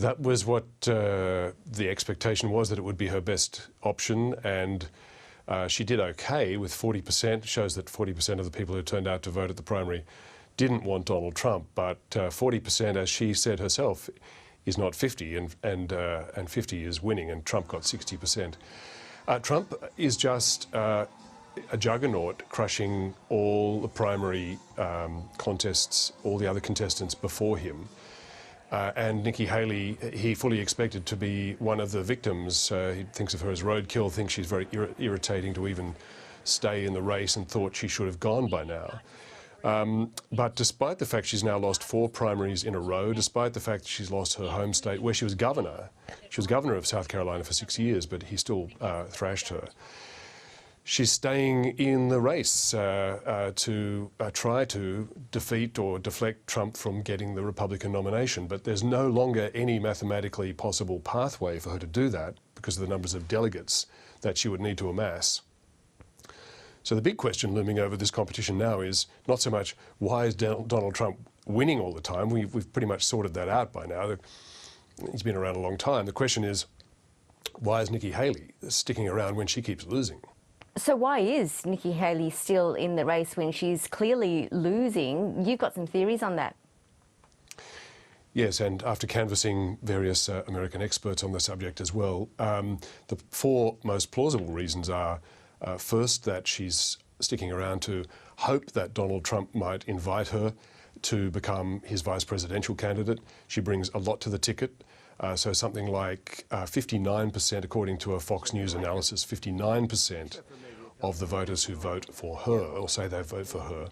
That was what the expectation was, that it would be her best option, and she did okay with 40%. Shows that 40% of the people who turned out to vote at the primary didn't want Donald Trump, but 40%, as she said herself, is not 50, and 50 is winning, and Trump got 60%. Trump is just a juggernaut, crushing all the primary contests, all the other contestants before him. And Nikki Haley, he fully expected to be one of the victims. He thinks of her as roadkill, thinks she's very irritating to even stay in the race, and thought she should have gone by now. But despite the fact she's now lost 4 primaries in a row, despite the fact that she's lost her home state where she was governor of South Carolina for 6 years, but he still thrashed her. She's staying in the race to try to defeat or deflect Trump from getting the Republican nomination. But there's no longer any mathematically possible pathway for her to do that because of the numbers of delegates that she would need to amass. So the big question looming over this competition now is not so much why is Donald Trump winning all the time. We've pretty much sorted that out by now. He's been around a long time. The question is, why is Nikki Haley sticking around when she keeps losing? So why is Nikki Haley still in the race when she's clearly losing? You've got some theories on that. Yes, and after canvassing various American experts on the subject as well, the 4 most plausible reasons are, first, that she's sticking around to hope that Donald Trump might invite her to become his vice presidential candidate. She brings a lot to the ticket. So something like 59%, according to a Fox News analysis, 59% of the voters who vote for her, or say they vote for her,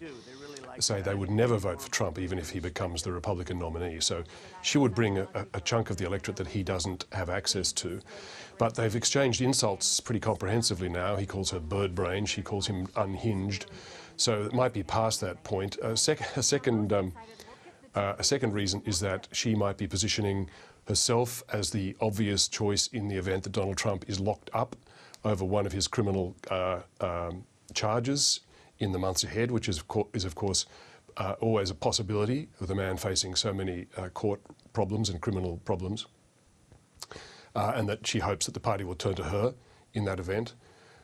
say they would never vote for Trump even if he becomes the Republican nominee. So she would bring a chunk of the electorate that he doesn't have access to. But they've exchanged insults pretty comprehensively now. He calls her bird brain, she calls him unhinged. So it might be past that point. A second reason is that she might be positioning herself as the obvious choice in the event that Donald Trump is locked up over one of his criminal charges in the months ahead, which is of course always a possibility with a man facing so many court problems and criminal problems, and that she hopes that the party will turn to her in that event.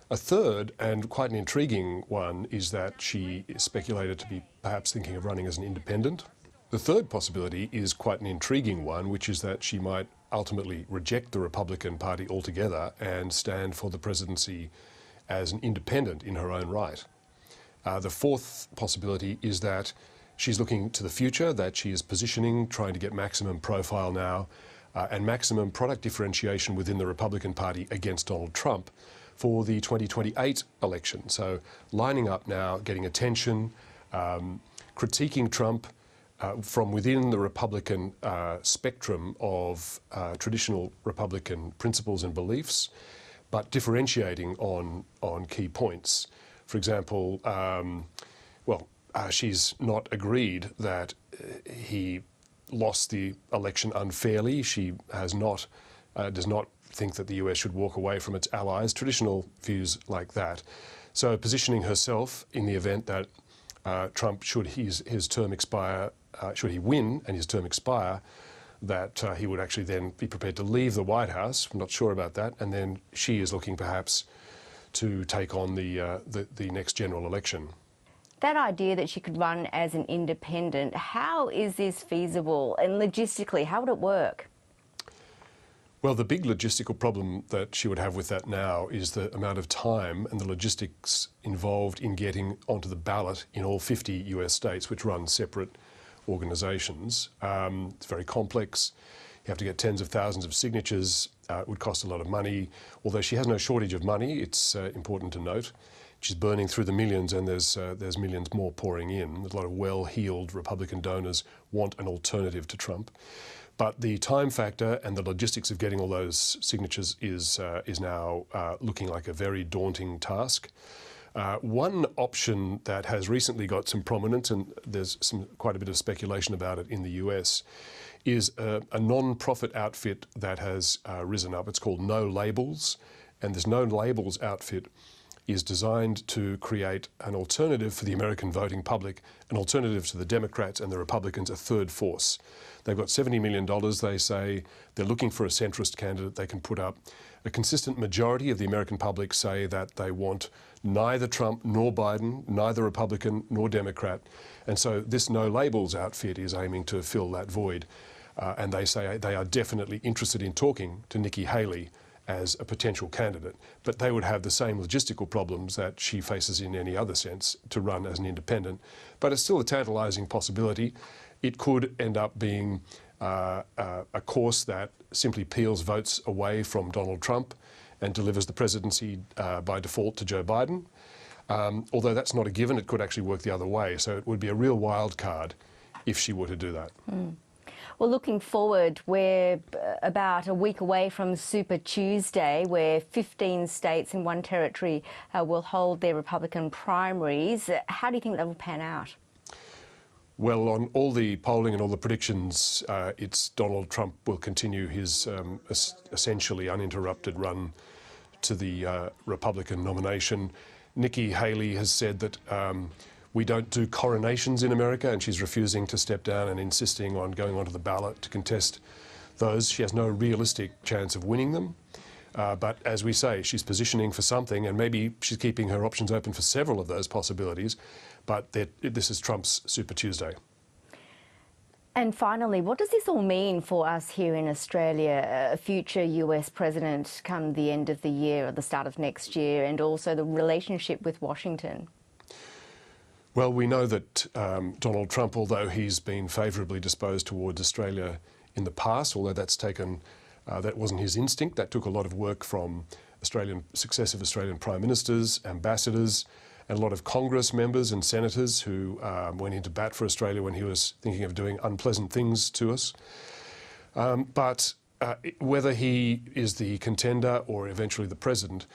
A third, and quite an intriguing one, is that she is speculated to be perhaps thinking of running as an independent. The third possibility is quite an intriguing one, which is that she might ultimately reject the Republican Party altogether and stand for the presidency as an independent in her own right. The fourth possibility is that she's looking to the future, that she is positioning, trying to get maximum profile now and maximum product differentiation within the Republican Party against Donald Trump for the 2028 election. So lining up now, getting attention, critiquing Trump, from within the Republican spectrum of traditional Republican principles and beliefs, but differentiating on key points. For example, she's not agreed that he lost the election unfairly. She has not, does not think that the US should walk away from its allies, traditional views like that. So positioning herself in the event that Trump, should his term expire, should he win and his term expire, that he would actually then be prepared to leave the White House. I'm not sure about that. And then she is looking perhaps to take on the next general election. That idea that she could run as an independent, how is this feasible? And logistically, how would it work? Well, the big logistical problem that she would have with that now is the amount of time and the logistics involved in getting onto the ballot in all 50 US states, which run separate organisations. It's very complex. You have to get tens of thousands of signatures. It would cost a lot of money. Although she has no shortage of money, it's important to note. She's burning through the millions, and there's millions more pouring in. There's a lot of well-heeled Republican donors want an alternative to Trump. But the time factor and the logistics of getting all those signatures is now looking like a very daunting task. One option that has recently got some prominence, and there's quite a bit of speculation about it in the US, is a non-profit outfit that has risen up. It's called No Labels, and this No Labels outfit is designed to create an alternative for the American voting public, an alternative to the Democrats and the Republicans, a third force. They've got $70 million, they say. They're looking for a centrist candidate they can put up. A consistent majority of the American public say that they want neither Trump nor Biden, neither Republican nor Democrat. And so this no labels outfit is aiming to fill that void. And they say they are definitely interested in talking to Nikki Haley as a potential candidate, but they would have the same logistical problems that she faces in any other sense to run as an independent. But it's still a tantalising possibility. It could end up being a course that simply peels votes away from Donald Trump and delivers the presidency by default to Joe Biden. Although that's not a given, it could actually work the other way. So it would be a real wild card if she were to do that. Well, looking forward, we're about a week away from Super Tuesday, where 15 states and one territory will hold their Republican primaries. How do you think that will pan out? Well, on all the polling and all the predictions, it's Donald Trump will continue his essentially uninterrupted run to the Republican nomination. Nikki Haley has said that we don't do coronations in America, and she's refusing to step down and insisting on going onto the ballot to contest those. She has no realistic chance of winning them. But as we say, she's positioning for something, and maybe she's keeping her options open for several of those possibilities. But this is Trump's Super Tuesday. And finally, what does this all mean for us here in Australia, a future US president come the end of the year or the start of next year, and also the relationship with Washington? Well, we know that Donald Trump, although he's been favourably disposed towards Australia in the past, although that wasn't his instinct, that took a lot of work from successive Australian prime ministers, ambassadors, and a lot of Congress members and senators who went into bat for Australia when he was thinking of doing unpleasant things to us. But whether he is the contender or eventually the president,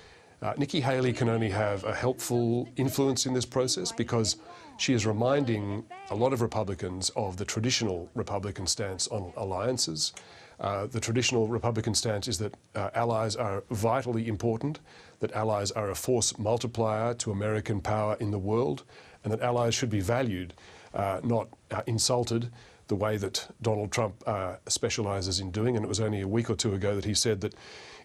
Nikki Haley can only have a helpful influence in this process because she is reminding a lot of Republicans of the traditional Republican stance on alliances. The traditional Republican stance is that allies are vitally important, that allies are a force multiplier to American power in the world, and that allies should be valued, not insulted, the way that Donald Trump specialises in doing. And it was only a week or two ago that he said that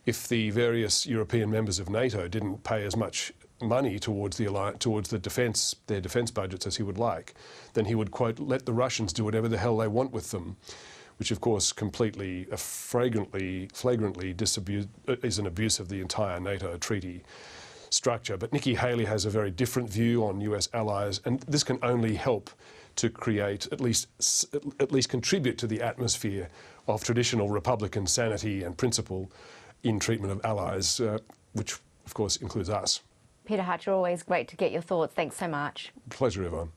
if the various European members of NATO didn't pay as much money towards their defence budgets as he would like, then he would, quote, let the Russians do whatever the hell they want with them, which of course completely, flagrantly is an abuse of the entire NATO treaty structure. But Nikki Haley has a very different view on US allies, and this can only help to create, at least contribute to the atmosphere of traditional Republican sanity and principle in treatment of allies, which of course includes us. Peter Hartcher, always great to get your thoughts. Thanks so much. Pleasure, Yvonne.